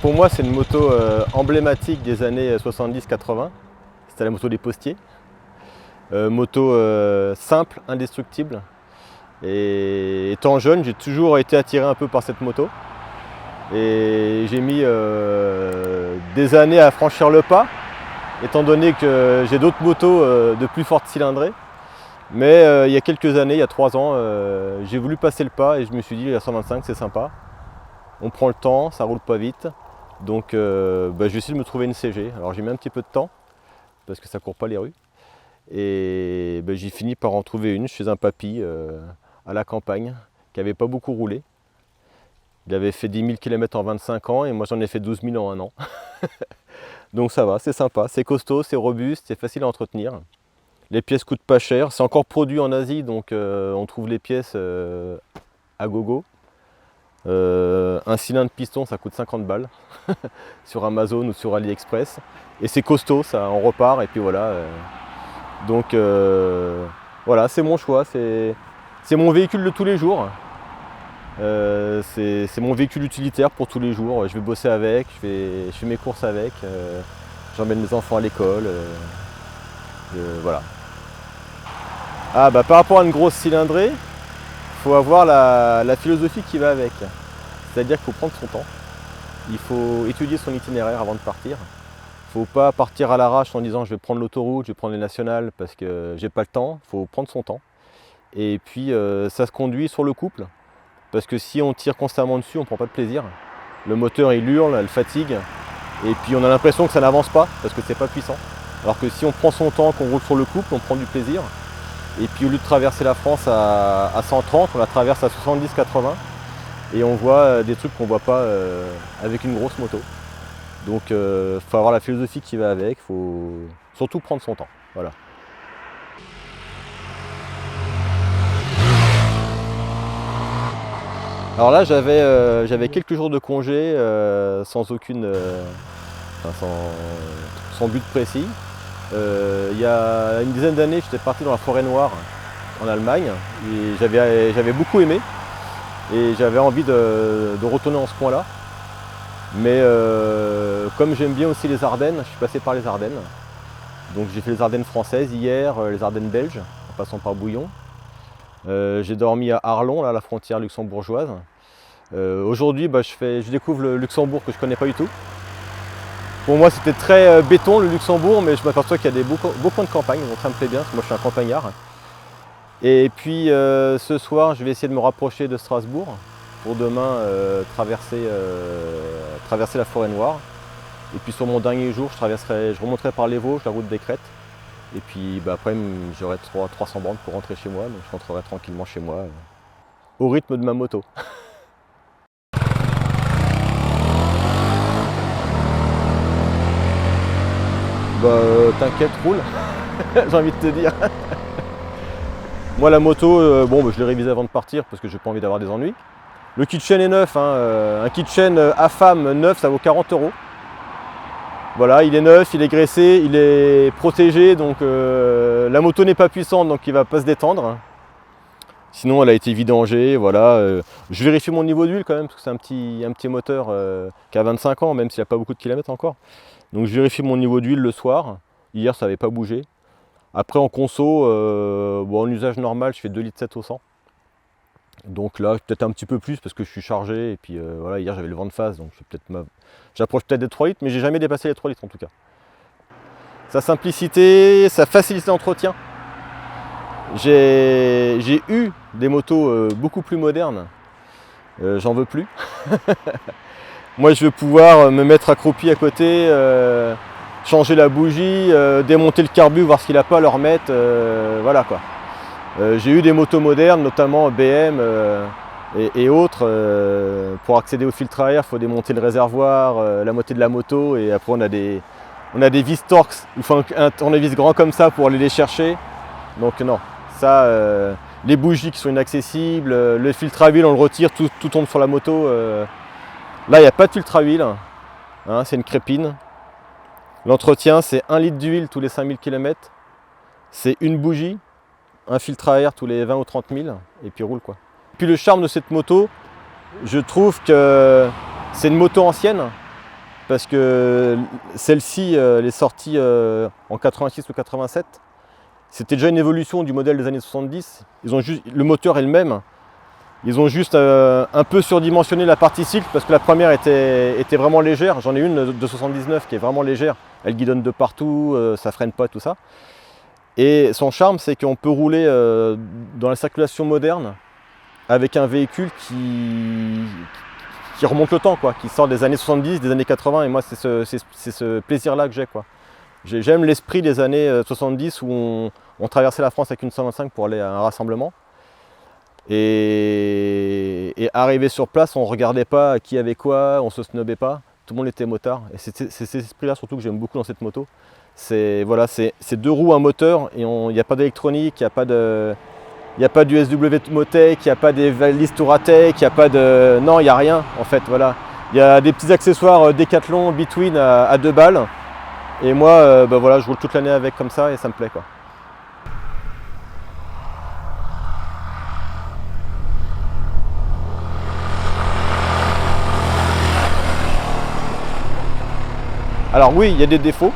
Pour moi, c'est une moto emblématique des années 70-80. C'était la moto des postiers. Moto simple, indestructible. Et étant jeune, j'ai toujours été attiré un peu par cette moto. Et j'ai mis des années à franchir le pas, étant donné que j'ai d'autres motos de plus forte cylindrée. Mais il y a quelques années, il y a 3 ans, j'ai voulu passer le pas et je me suis dit la 125 c'est sympa. On prend le temps, ça roule pas vite. Donc j'ai essayé de me trouver une CG. Alors j'ai mis un petit peu de temps parce que ça court pas les rues. Et j'ai fini par en trouver une chez un papy à la campagne qui n'avait pas beaucoup roulé. Il avait fait 10 000 km en 25 ans et moi j'en ai fait 12 000 en 1 an. Donc ça va, c'est sympa, c'est costaud, c'est robuste, c'est facile à entretenir. Les pièces coûtent pas cher, c'est encore produit en Asie donc on trouve les pièces à gogo. Un cylindre piston ça coûte 50 balles sur Amazon ou sur AliExpress. Et c'est costaud, ça en repart et puis voilà. Donc voilà, c'est mon choix, c'est mon véhicule de tous les jours. C'est mon véhicule utilitaire pour tous les jours. Je vais bosser avec, je fais mes courses avec, j'emmène mes enfants à l'école. Voilà. Par rapport à une grosse cylindrée, il faut avoir la philosophie qui va avec. C'est-à-dire qu'il faut prendre son temps. Il faut étudier son itinéraire avant de partir. Il ne faut pas partir à l'arrache en disant je vais prendre l'autoroute, je vais prendre les nationales parce que j'ai pas le temps. Il faut prendre son temps. Et puis ça se conduit sur le couple. Parce que si on tire constamment dessus, on ne prend pas de plaisir. Le moteur il hurle, elle fatigue. Et puis on a l'impression que ça n'avance pas parce que c'est pas puissant. Alors que si on prend son temps, qu'on roule sur le couple, on prend du plaisir. Et puis au lieu de traverser la France à 130, on la traverse à 70-80. Et on voit des trucs qu'on ne voit pas avec une grosse moto. Donc il faut avoir la philosophie qui va avec, il faut surtout prendre son temps. Voilà. Alors là j'avais quelques jours de congé sans sans but précis. Il y a une dizaine d'années j'étais parti dans la forêt noire en Allemagne et j'avais beaucoup aimé et j'avais envie de retourner dans ce coin-là. Mais comme j'aime bien aussi les Ardennes, je suis passé par les Ardennes. Donc j'ai fait les Ardennes françaises hier, les Ardennes belges, en passant par Bouillon. J'ai dormi à Arlon, là, à la frontière luxembourgeoise. Aujourd'hui, je découvre le Luxembourg que je ne connais pas du tout. Pour moi, c'était très béton le Luxembourg, mais je m'aperçois qu'il y a des beaux points de campagne, donc ça me plaît bien, parce que moi je suis un campagnard. Et puis ce soir, je vais essayer de me rapprocher de Strasbourg pour demain traverser la forêt noire. Et puis sur mon dernier jour, je remonterai par les Vosges, la route des Crêtes. Et puis après, j'aurai 300 bornes pour rentrer chez moi, donc je rentrerai tranquillement chez moi, au rythme de ma moto. T'inquiète, roule, j'ai envie de te dire. Moi la moto, je l'ai révisée avant de partir parce que j'ai pas envie d'avoir des ennuis. Le kit-chain est neuf, un kit-chain AFAM neuf ça vaut 40 €. Voilà, il est neuf, il est graissé, il est protégé, donc la moto n'est pas puissante, donc il ne va pas se détendre. Sinon elle a été vidangée, voilà. Je vérifie mon niveau d'huile quand même, parce que c'est un petit moteur qui a 25 ans, même s'il n'a pas beaucoup de kilomètres encore. Donc je vérifie mon niveau d'huile le soir. Hier ça n'avait pas bougé. Après en conso, en usage normal, je fais 2,7 litres au 100. Donc là, peut-être un petit peu plus parce que je suis chargé. Et puis voilà, hier j'avais le vent de face, donc j'approche peut-être des 3 litres, mais j'ai jamais dépassé les 3 litres en tout cas. Sa simplicité, sa facilité d'entretien. J'ai eu des motos beaucoup plus modernes. J'en veux plus. Moi je veux pouvoir me mettre accroupi à côté, changer la bougie, démonter le carbu, voir ce qu'il n'a pas, le remettre, voilà quoi. J'ai eu des motos modernes, notamment BM et autres. Pour accéder au filtre à air, il faut démonter le réservoir, la moitié de la moto, et après on a des vis Torx, il faut un tournevis grand comme ça pour aller les chercher. Donc non, ça, les bougies qui sont inaccessibles, le filtre à huile on le retire, tout tombe sur la moto. Là il n'y a pas de filtre à huile, hein, c'est une crépine. L'entretien c'est 1 litre d'huile tous les 5000 km, c'est une bougie, un filtre à air tous les 20 ou 30 000 et puis roule quoi. Puis le charme de cette moto, je trouve que C'est une moto ancienne, parce que celle-ci, elle est sortie en 86 ou 87. C'était déjà une évolution du modèle des années 70. Le moteur est le même. Ils ont juste un peu surdimensionné la partie cycle parce que la première était vraiment légère. J'en ai une de 79 qui est vraiment légère. Elle guidonne de partout, ça freine pas, tout ça. Et son charme, c'est qu'on peut rouler dans la circulation moderne avec un véhicule qui remonte le temps, quoi, qui sort des années 70, des années 80. Et moi, c'est ce plaisir-là que j'ai, quoi. J'aime l'esprit des années 70 où on traversait la France avec une 125 pour aller à un rassemblement. Et arrivé sur place, on ne regardait pas qui avait quoi, on ne se snobait pas, tout le monde était motard. Et c'est cet esprit-là surtout que j'aime beaucoup dans cette moto. C'est voilà, deux roues, un moteur, et il n'y a pas d'électronique, il n'y a pas du SW Motec, il n'y a pas des valises Touratec, il n'y a pas de... Non, il n'y a rien en fait, voilà. Il y a des petits accessoires Decathlon Between à 2 balles. Et moi, voilà, je roule toute l'année avec comme ça et ça me plaît, quoi. Alors oui, il y a des défauts.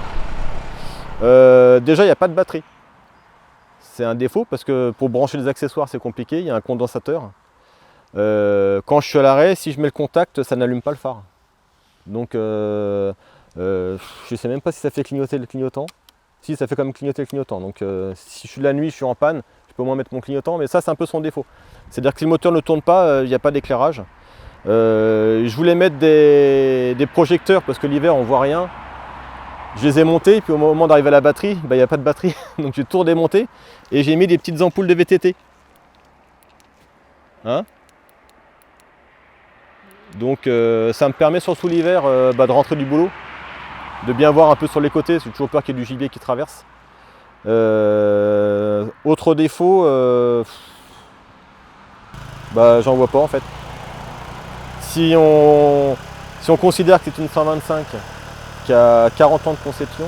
Déjà, il n'y a pas de batterie. C'est un défaut parce que pour brancher les accessoires, c'est compliqué. Il y a un condensateur. Quand je suis à l'arrêt, si je mets le contact, ça n'allume pas le phare. Donc, je ne sais même pas si ça fait clignoter le clignotant. Si, ça fait quand même clignoter le clignotant. Donc, si je suis de la nuit, je suis en panne, je peux au moins mettre mon clignotant. Mais ça, c'est un peu son défaut. C'est-à-dire que si le moteur ne tourne pas, il n'y a pas d'éclairage. Je voulais mettre des projecteurs parce que l'hiver, on ne voit rien. Je les ai montés, puis au moment d'arriver à la batterie, il n'y a pas de batterie, donc j'ai tout redémonté et j'ai mis des petites ampoules de VTT. Hein, donc ça me permet surtout l'hiver de rentrer du boulot, de bien voir un peu sur les côtés, j'ai toujours peur qu'il y ait du gibier qui traverse. Autre défaut, j'en vois pas en fait. Si on considère que c'est une 125, qui a 40 ans de conception,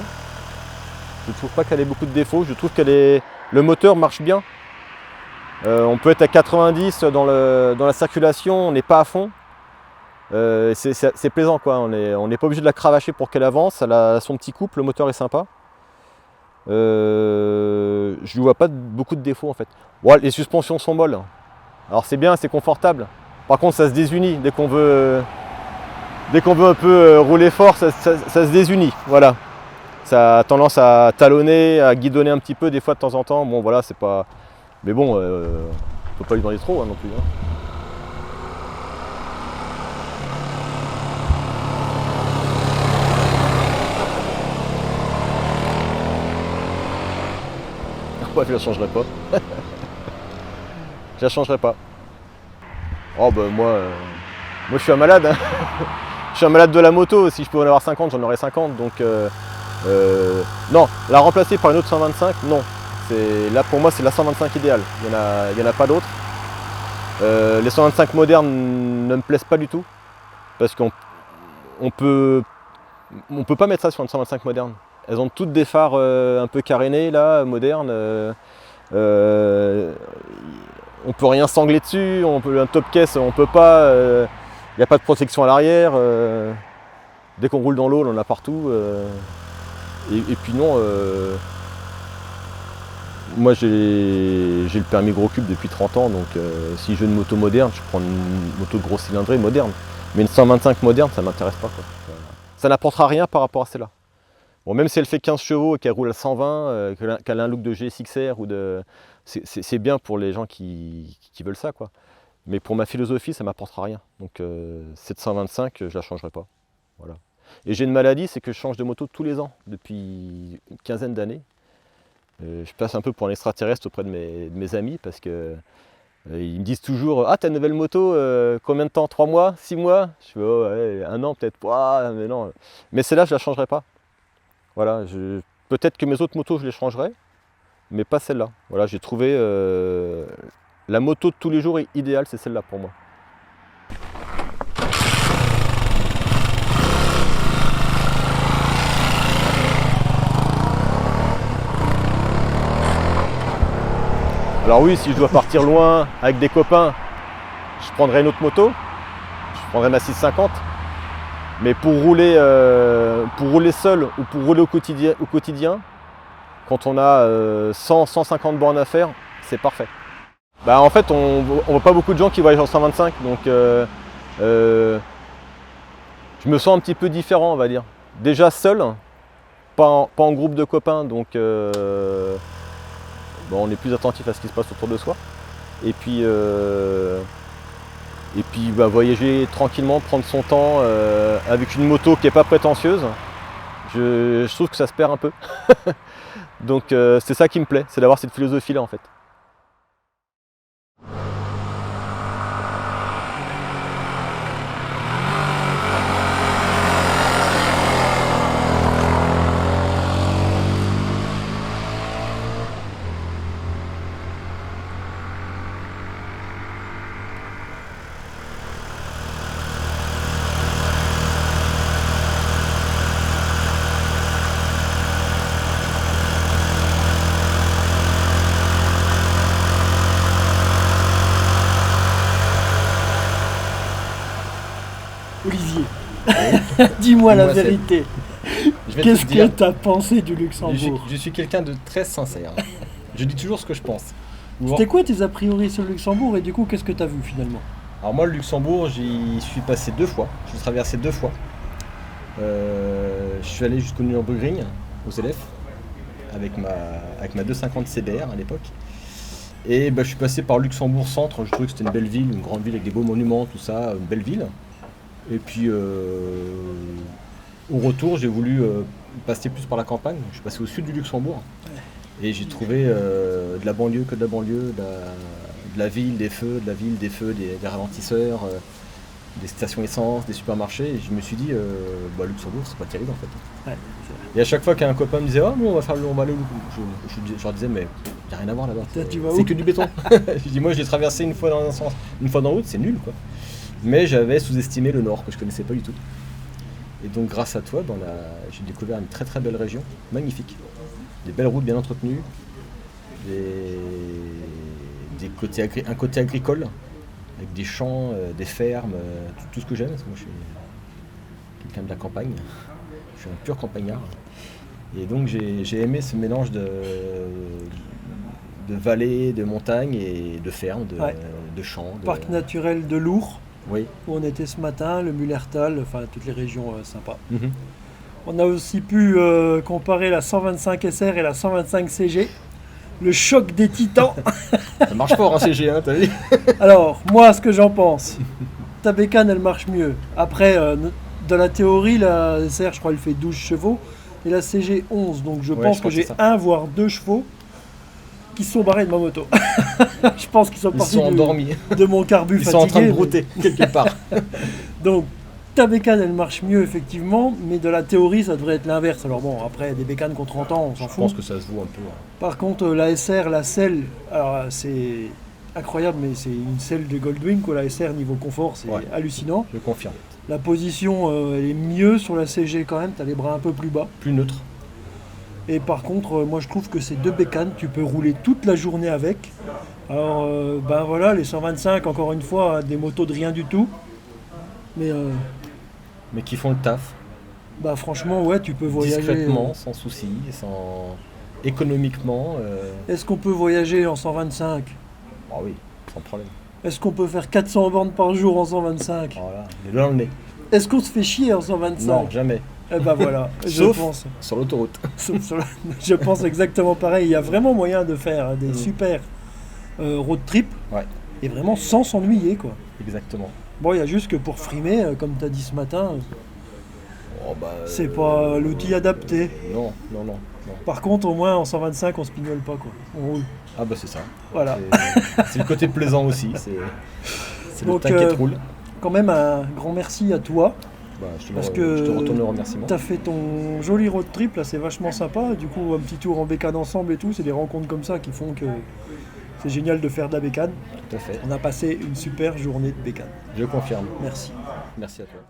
je ne trouve pas qu'elle ait beaucoup de défauts, je trouve le moteur marche bien. On peut être à 90 dans la circulation, on n'est pas à fond. C'est plaisant, quoi. On n'est pas obligé de la cravacher pour qu'elle avance, elle a son petit couple, le moteur est sympa. Je ne vois pas beaucoup de défauts en fait. Ouais, les suspensions sont molles. Alors c'est bien, c'est confortable. Par contre ça se désunit dès qu'on veut un peu rouler fort, ça se désunit, voilà. Ça a tendance à talonner, à guidonner un petit peu des fois de temps en temps. Bon voilà, c'est pas... Mais bon, on peut pas lui demander trop, hein, non plus. Hein. Ouais, je la changerai pas. Je la changerai pas. Oh moi je suis un malade, hein. Je suis un malade de la moto, si je pouvais en avoir 50, j'en aurais 50, donc non, la remplacer par une autre 125, non. Là pour moi c'est la 125 idéale, il n'y en a pas d'autre. Les 125 modernes ne me plaisent pas du tout, parce qu'on peut pas mettre ça sur une 125 moderne. Elles ont toutes des phares un peu carénés là, modernes. On peut rien sangler dessus, un top case on peut pas. Il n'y a pas de protection à l'arrière, dès qu'on roule dans l'eau, on en a partout. Et puis non, moi j'ai le permis gros cube depuis 30 ans, donc si je veux une moto moderne, je prends une moto de gros cylindrée moderne. Mais une 125 moderne, ça ne m'intéresse pas, quoi. Ça n'apportera rien par rapport à celle-là. Bon, même si elle fait 15 chevaux et qu'elle roule à 120, qu'elle a un look de GSX-R, c'est bien pour les gens qui veulent ça, quoi. Mais pour ma philosophie, ça ne m'apportera rien. Donc cette 125, je ne la changerai pas. Voilà. Et j'ai une maladie, c'est que je change de moto tous les ans, depuis une quinzaine d'années. Je passe un peu pour un extraterrestre auprès de mes amis, parce que ils me disent toujours « Ah, t'as une nouvelle moto, combien de temps? 3 mois? 6 mois ?» Je fais oh, ouais, 1 an peut-être. Ah, mais non. Mais celle-là, je ne la changerai pas. Voilà, peut-être que mes autres motos, je les changerai, mais pas celle-là. Voilà, j'ai trouvé la moto de tous les jours idéale, c'est celle-là pour moi. Alors oui, si je dois partir loin avec des copains, je prendrai une autre moto. Je prendrai ma 650. Mais pour rouler seul ou pour rouler au quotidien, quand on a 100-150 bornes à faire, c'est parfait. Bah, en fait, on voit pas beaucoup de gens qui voyagent en 125, donc je me sens un petit peu différent, on va dire. Déjà seul, pas en groupe de copains, donc bon, on est plus attentif à ce qui se passe autour de soi. Et puis bah, voyager tranquillement, prendre son temps avec une moto qui n'est pas prétentieuse, je trouve que ça se perd un peu. Donc c'est ça qui me plaît, c'est d'avoir cette philosophie-là en fait. Olivier, dis-moi la vérité. Qu'est-ce que tu as pensé du Luxembourg? Je suis quelqu'un de très sincère. Je dis toujours ce que je pense. C'était quoi tes a priori sur le Luxembourg et du coup qu'est-ce que tu as vu finalement? Alors moi le Luxembourg j'y suis passé 2 fois, je l'ai traversé 2 fois. Je suis allé jusqu'au Nürburgring, aux élèves, avec ma 250 CBR à l'époque. Et bah, je suis passé par Luxembourg Centre, je trouvais que c'était une belle ville, une grande ville avec des beaux monuments, tout ça, une belle ville. Et puis au retour j'ai voulu passer plus par la campagne, je suis passé au sud du Luxembourg. Et j'ai trouvé de la banlieue que de la banlieue, de la ville, des feux, des ralentisseurs, des stations essence, des supermarchés. Et je me suis dit, bah, Luxembourg, c'est pas terrible en fait. Ouais, et à chaque fois qu'un copain me disait, oh, nous on va aller au Luxembourg, je leur disais, mais il n'y a rien à voir là-bas. C'est que du béton. Je dis, moi je l'ai traversé une fois dans un sens, une fois dans l'autre, c'est nul quoi. Mais j'avais sous-estimé le nord que je connaissais pas du tout. Et donc grâce à toi, j'ai découvert une très très belle région, magnifique. Des belles routes bien entretenues, un côté agricole, avec des champs, des fermes, tout ce que j'aime, parce que moi je suis quelqu'un de la campagne, je suis un pur campagnard. Et donc j'ai aimé ce mélange de vallées, de montagnes et de fermes, de champs. Parc naturel de Lourdes, oui. Où on était ce matin, le Mullertal, enfin toutes les régions sympas. Mm-hmm. On a aussi pu comparer la 125 SR et la 125 CG. Le choc des titans. Ça marche fort un CG, hein, t'as vu? Alors, moi, ce que j'en pense, ta bécane, elle marche mieux. Après, dans la théorie, la SR, je crois, elle fait 12 chevaux. Et la CG, 11. Donc, je pense que j'ai 1 voire 2 chevaux qui se sont barrés de ma moto. Je pense qu'ils sont partis endormis. De mon carbu fatigué. Ils sont en train de brouter, quelque part. Donc, ta bécane, elle marche mieux, effectivement, mais de la théorie, ça devrait être l'inverse. Alors bon, après, des bécanes qu'on 30 ans, on s'en fout. Je pense que ça se voit un peu. Par contre, la SR, la selle, alors c'est incroyable, mais c'est une selle de Goldwing, quoi. La SR, niveau confort, c'est hallucinant. Je confirme. La position, elle est mieux sur la CG quand même, tu as les bras un peu plus bas. Plus neutre. Et par contre, moi je trouve que ces 2 bécanes, tu peux rouler toute la journée avec. Alors, ben voilà, les 125, encore une fois, des motos de rien du tout. Mais qui font le taf. Bah franchement, ouais, tu peux voyager... Discrètement, sans souci, économiquement. Est-ce qu'on peut voyager en 125? Ah oui, sans problème. Est-ce qu'on peut faire 400 bornes par jour en 125? Voilà, il est dans le nez. Est-ce qu'on se fait chier en 125? Non, jamais. Eh ben voilà, Sauf je pense. Sur l'autoroute. Je pense exactement pareil. Il y a vraiment moyen de faire des super road trip et vraiment sans s'ennuyer, quoi. Exactement. Bon, il y a juste que pour frimer, comme tu as dit ce matin, c'est pas l'outil adapté. Non. Par contre, au moins en 125, on se pignole pas, quoi. On roule. Ah bah c'est ça. Voilà. C'est le côté plaisant aussi. C'est le t'inquiète roule. Quand même un grand merci à toi. Parce que je te retourne le remerciement. Tu as fait ton joli road trip, là c'est vachement sympa. Du coup, un petit tour en bécane ensemble et tout, c'est des rencontres comme ça qui font que c'est génial de faire de la bécane. Tout à fait. On a passé une super journée de bécane. Je confirme. Merci. Merci à toi.